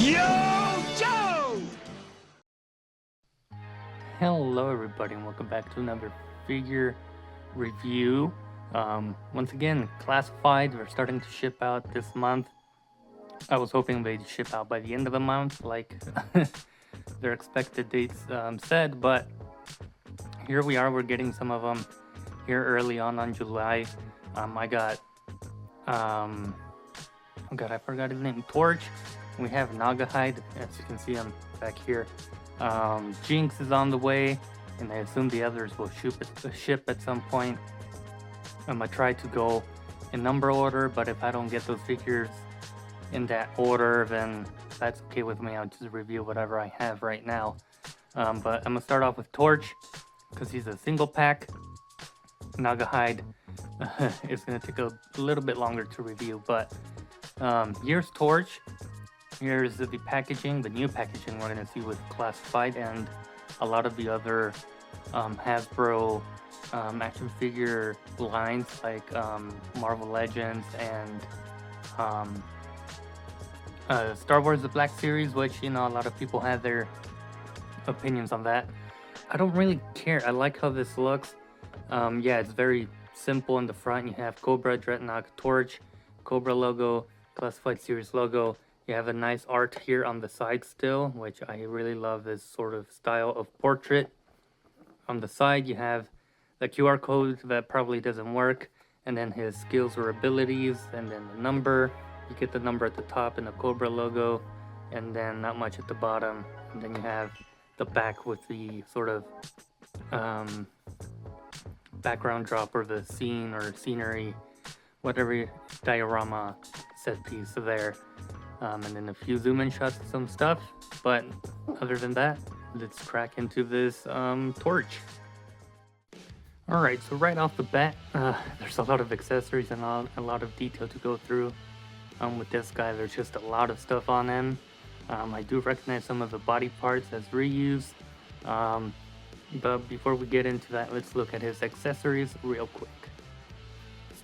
Yo, Joe! Hello everybody and welcome back to another figure review. Once again, classified, we're starting to ship out this month. I was hoping they'd ship out by the end of the month like their expected dates said, but here we are, we're getting some of them here early on July. I got, oh god, I forgot his name, Torch. We have Nagahide, as you can see him back here. Jinx is on the way, and I assume the others will ship at some point. I'm gonna try to go in number order, but if I don't get those figures in that order, then that's okay with me. I'll just review whatever I have right now. But I'm gonna start off with Torch, because he's a single pack. Nagahide is gonna take a little bit longer to review, but here's Torch. Here's the packaging, the new packaging we're going to see with Classified and a lot of the other Hasbro action figure lines like Marvel Legends and Star Wars The Black Series, which, you know, a lot of people have their opinions on that. I don't really care. I like how this looks. Yeah, it's very simple in the front. You have Cobra, Dreadnok, Torch, Cobra logo, Classified Series logo. You have a nice art here on the side still, which I really love this sort of style of portrait. On the side, you have the QR code that probably doesn't work, and then his skills or abilities, and then the number. You get the number at the top and the Cobra logo, and then not much at the bottom. And then you have the back with the sort of background drop or the scene or scenery, whatever diorama set piece there. And then a few zoom in shots of some stuff, but other than that, let's crack into this Torch. Alright, so right off the bat, there's a lot of accessories and a lot of detail to go through. With this guy, there's just a lot of stuff on him. I do recognize some of the body parts as reuse, but before we get into that, let's look at his accessories real quick.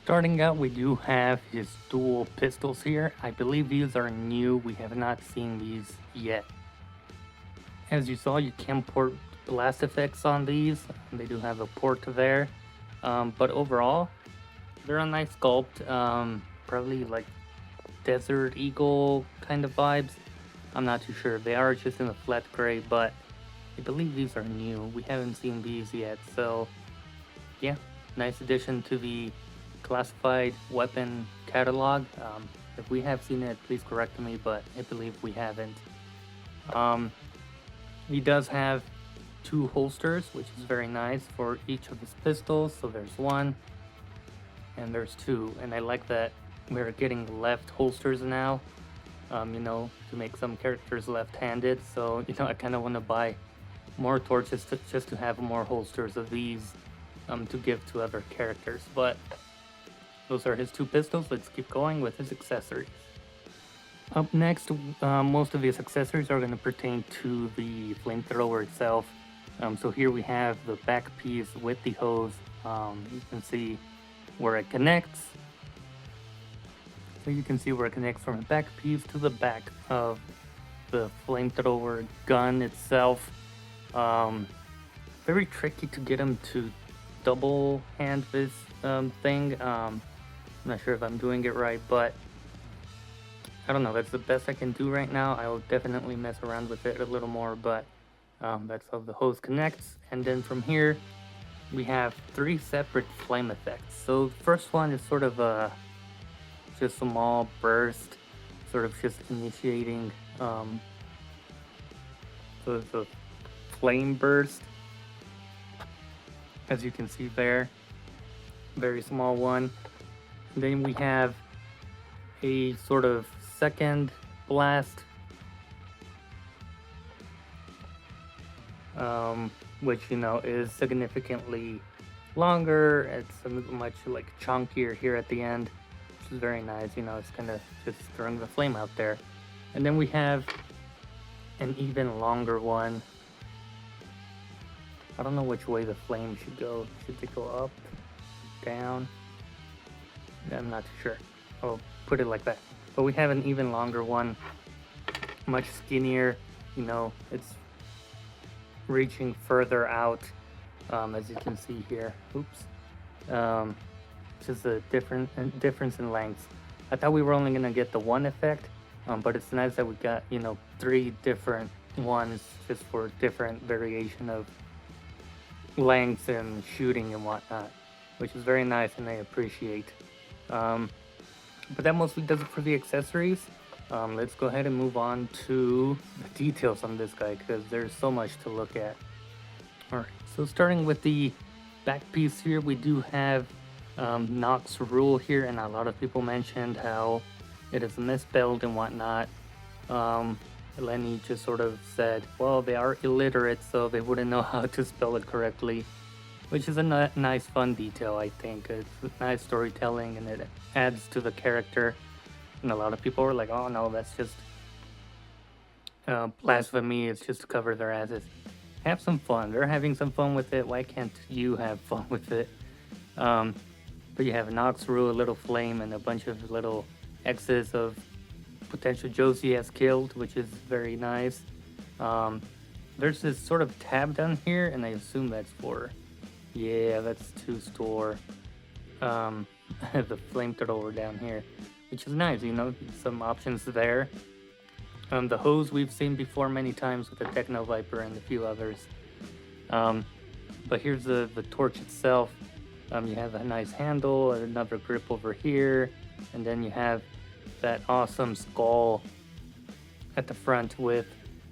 Starting out, we do have his dual pistols here. I believe these are new. We have not seen these yet. As you saw, you can port blast effects on these. They do have a port there. But overall, they're a nice sculpt. Probably like Desert Eagle kind of vibes. I'm not too sure. They are just in a flat gray, but I believe these are new. We haven't seen these yet. So yeah, nice addition to the Classified weapon catalog. If we have seen it, please correct me, but I believe we haven't. He does have two holsters, which is very nice for each of his pistols. So there's one and there's two, and I like that we're getting left holsters now, you know, to make some characters left-handed. So, you know, I kind of want to buy more torches just to have more holsters of these to give to other characters. But those are his two pistols. Let's keep going with his accessories. Up next, most of his accessories are going to pertain to the flamethrower itself. So here we have the back piece with the hose. You can see where it connects. So you can see where it connects from the back piece to the back of the flamethrower gun itself. Very tricky to get him to double hand this thing. I'm not sure if I'm doing it right, but I don't know. That's the best I can do right now. I will definitely mess around with it a little more, but that's how the hose connects. And then from here, we have three separate flame effects. So the first one is sort of a just small burst, sort of just initiating the flame burst. As you can see there, very small one. Then we have a sort of second blast, which, you know, is significantly longer. It's much like chunkier here at the end, which is very nice. You know, it's kind of just throwing the flame out there. And then we have an even longer one. I don't know which way the flame should go. Should it go up, down? I'm not too sure. I'll put it like that. But we have an even longer one much skinnier. You know, it's reaching further out, as you can see here. Oops. Um, just a difference in lengths. I thought we were only gonna get the one effect, but it's nice that we got, you know, 3 different ones just for different variation of lengths and shooting and whatnot, which is very nice and I appreciate. Um, but that mostly does it for the accessories. Let's go ahead and move on to the details on this guy because there's so much to look at. Alright, so starting with the back piece here, we do have Nock's rule here, and a lot of people mentioned how it is misspelled and whatnot. Lenny just sort of said, well, they are illiterate, so they wouldn't know how to spell it correctly, which is a nice, fun detail, I think. It's nice storytelling, and it adds to the character. And a lot of people were like, oh no, that's just blasphemy, it's just to cover their asses. Have some fun. They're having some fun with it. Why can't you have fun with it? But you have Nock's rule, a little flame, and a bunch of little X's of potential Joes he has killed, which is very nice. There's this sort of tab down here, and I assume that's for, yeah, that's to store the flamethrower down here, which is nice, you know, some options there. The hose we've seen before many times with the Techno Viper and a few others. But here's the torch itself. You have a nice handle, another grip over here, and then you have that awesome skull at the front with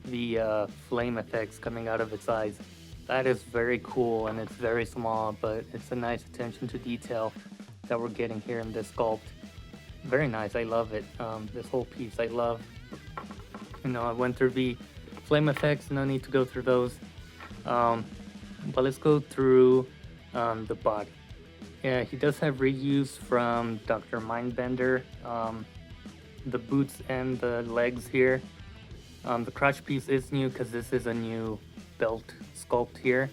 the flame effects coming out of its eyes. That is very cool, and it's very small, but it's a nice attention to detail that we're getting here in this sculpt. Very nice, I love it. This whole piece I love. You know, I went through the flame effects, no need to go through those. But let's go through the body. Yeah, he does have reuse from Dr. Mindbender. The boots and the legs here. The crotch piece is new because this is a new belt sculpt here.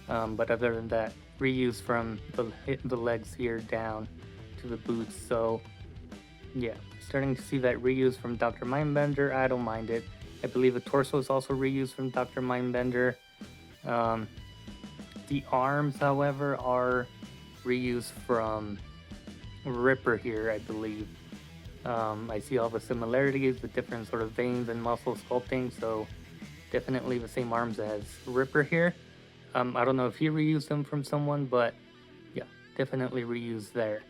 But other than that, reuse from the legs here down to the boots. So yeah, starting to see that reuse from Dr. Mindbender. I don't mind it. I believe the torso is also reused from Dr. Mindbender. The arms, however, are reused from Ripper here, I believe. I see all the similarities with different sort of veins and muscle sculpting, so definitely the same arms as Ripper here. I don't know if he reused them from someone, but yeah, definitely reused there.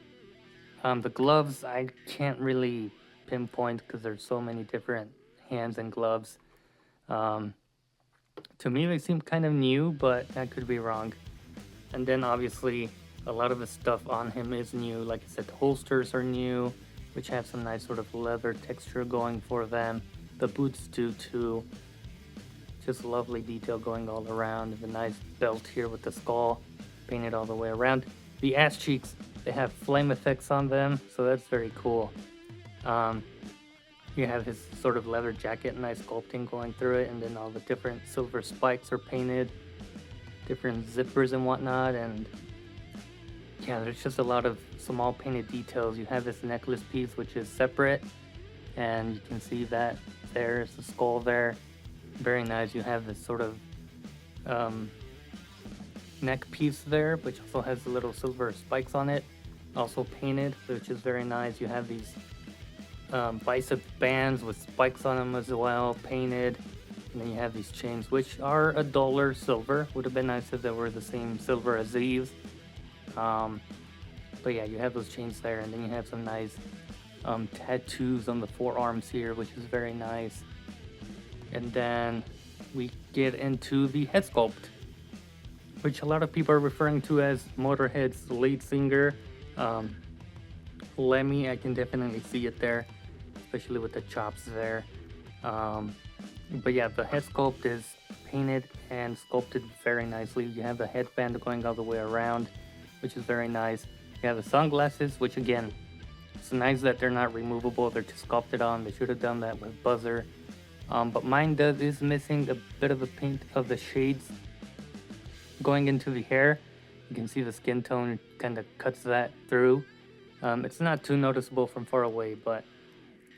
The gloves, I can't really pinpoint because there's so many different hands and gloves. To me, they seem kind of new, but I could be wrong. And then obviously, a lot of the stuff on him is new. Like I said, the holsters are new, which have some nice sort of leather texture going for them. The boots do too. Just lovely detail going all around. The nice belt here with the skull painted all the way around. The ass cheeks, they have flame effects on them, so that's very cool. You have his sort of leather jacket, nice sculpting going through it, and then all the different silver spikes are painted, different zippers and whatnot, and yeah, there's just a lot of small painted details. You have this necklace piece, which is separate, and you can see that there's the skull there. Very nice. You have this sort of neck piece there, which also has the little silver spikes on it, also painted, which is very nice. You have these bicep bands with spikes on them as well, painted. And then you have these chains, which are $1 silver. Would have been nice if they were the same silver as these. But yeah, you have those chains there, and then you have some nice tattoos on the forearms here, which is very nice. And then we get into the head sculpt, which a lot of people are referring to as Motorhead's lead singer. Lemmy, I can definitely see it there, especially with the chops there. But yeah, the head sculpt is painted and sculpted very nicely. You have the headband going all the way around, which is very nice. You have the sunglasses, which again, it's nice that they're not removable. They're just sculpted on. They should have done that with Buzzer. But mine is missing a bit of the paint of the shades going into the hair. You can see the skin tone kind of cuts that through. It's not too noticeable from far away, but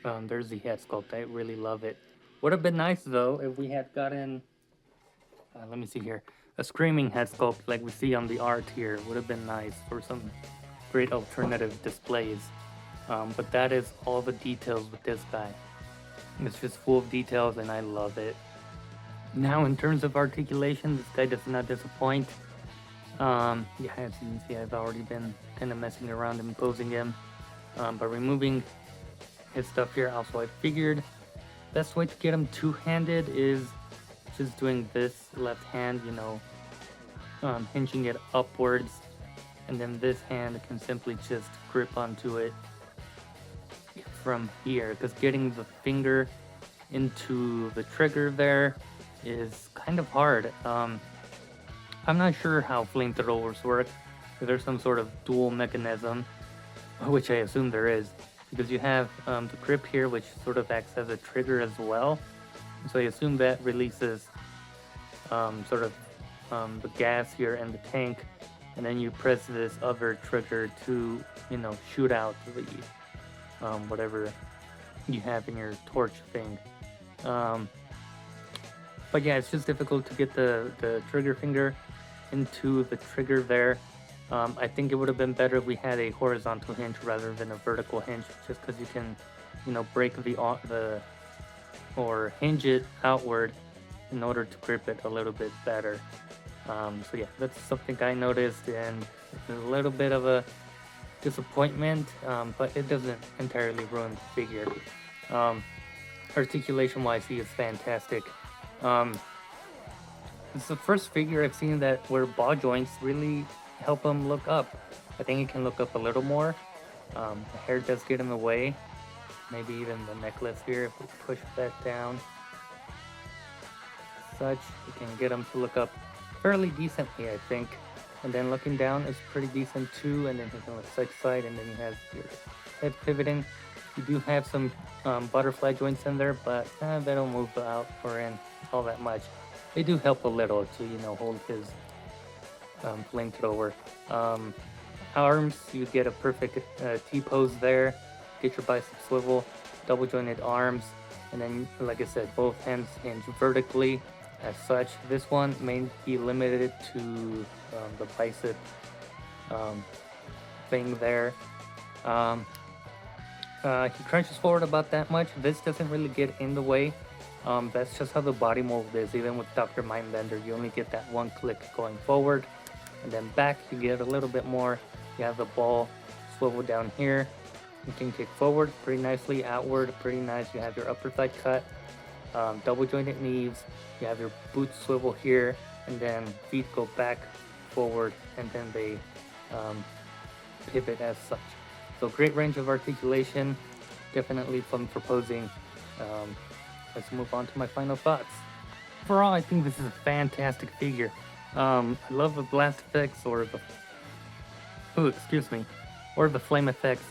there's the head sculpt. I really love it. Would have been nice though if we had gotten, let me see here, a screaming head sculpt like we see on the art here. Would have been nice for some great alternative displays. But that is all the details with this guy. It's just full of details and I love it. Now in terms of articulation, this guy does not disappoint. Yeah, as you can see, I've already been kind of messing around and posing him. By removing his stuff here. Also, I figured best way to get him two-handed is just doing this left hand, you know, hinging it upwards, and then this hand can simply just grip onto it from here, because getting the finger into the trigger there is kind of hard. I'm not sure how flamethrowers work. If there's some sort of dual mechanism, which I assume there is, because you have the grip here, which sort of acts as a trigger as well. So I assume that releases the gas here in the tank, and then you press this other trigger to, you know, shoot out the whatever you have in your torch thing. But yeah, it's just difficult to get the trigger finger into the trigger there. I think it would have been better if we had a horizontal hinge rather than a vertical hinge, just because you can, you know, break or hinge it outward in order to grip it a little bit better. So yeah, that's something I noticed, and it's a little bit of a disappointment, but it doesn't entirely ruin the figure. Articulation wise, he is fantastic. It's the first figure I've seen where ball joints really help him look up. I think he can look up a little more. The hair does get in the way. Maybe even the necklace here, if we push that down. Such, we can get him to look up fairly decently, I think. And then looking down is pretty decent too, and then he can look side to side, and then you have your head pivoting. You do have some butterfly joints in there, but they don't move out or in all that much. They do help a little to, you know, hold his flamethrower. Arms, you get a perfect T-pose there. Get your bicep swivel, double jointed arms, and then, like I said, both hands hinge vertically. As such, this one may be limited to the bicep thing there. He crunches forward about that much. This doesn't really get in the way. That's just how the body mold is. Even with Dr. Mindbender, you only get that one click going forward, and then back you get a little bit more. You have the ball swivel down here. You can kick forward pretty nicely, outward pretty nice. You have your upper thigh cut, double jointed knees. You have your boot swivel here, and then feet go back, forward, and then they pivot as such. So great range of articulation, definitely fun for posing. Let's move on to my final thoughts. Overall, I think this is a fantastic figure. I love the blast effects or the flame effects.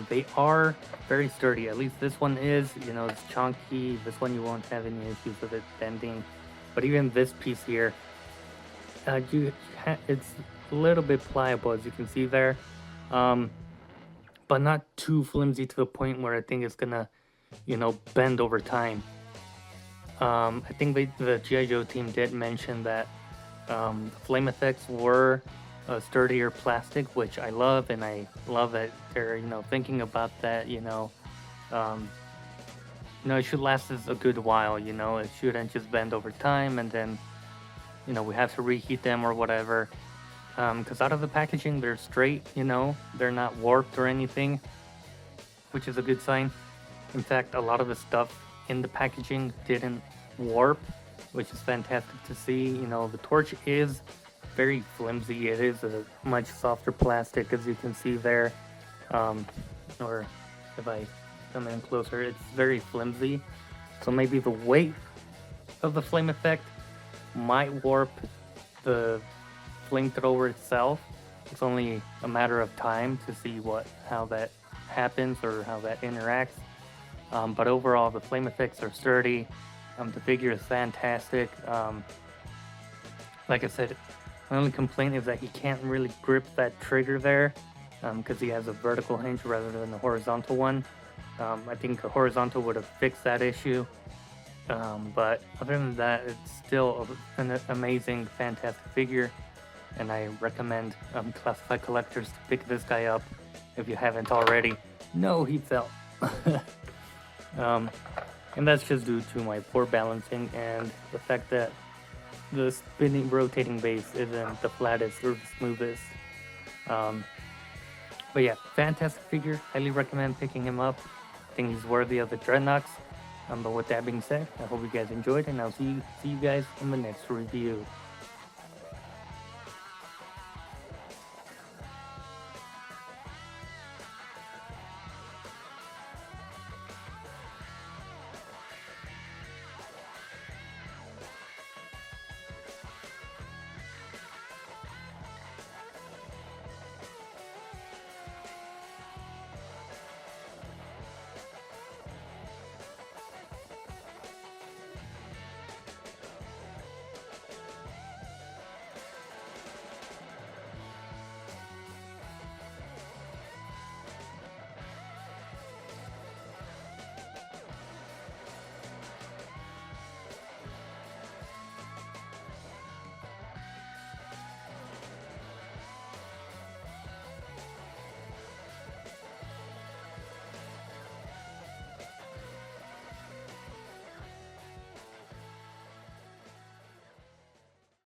They are very sturdy. At least this one is. You know, it's chunky. This one you won't have any issues with it bending. But even this piece here, it's a little bit pliable, as you can see there. But not too flimsy to the point where I think it's gonna, you know, bend over time. I think the G.I. Joe team did mention that flame effects were a sturdier plastic, which I love, and I love that they're, you know, thinking about that. You know, it should last us a good while. You know, it shouldn't just bend over time, and then, you know, we have to reheat them or whatever. Because out of the packaging, they're straight. You know, they're not warped or anything, which is a good sign. In fact, a lot of the stuff in the packaging didn't warp, which is fantastic to see. You know, the torch is very flimsy. It is a much softer plastic, as you can see there. Or if I come in closer, it's very flimsy. So maybe the weight of the flame effect might warp the flamethrower itself. It's only a matter of time to see how that happens or how that interacts. But overall, the flame effects are sturdy. The figure is fantastic. Like I said, my only complaint is that he can't really grip that trigger there, because he has a vertical hinge rather than a horizontal one. I think a horizontal would have fixed that issue. But other than that, it's still an amazing, fantastic figure, and I recommend classified collectors to pick this guy up if you haven't already. No, he fell. And that's just due to my poor balancing and the fact that the spinning rotating base isn't the flattest or the smoothest. But yeah, fantastic figure. Highly recommend picking him up. I think he's worthy of the Dreadnoks. But with that being said, I hope you guys enjoyed, and I'll see you guys in the next review.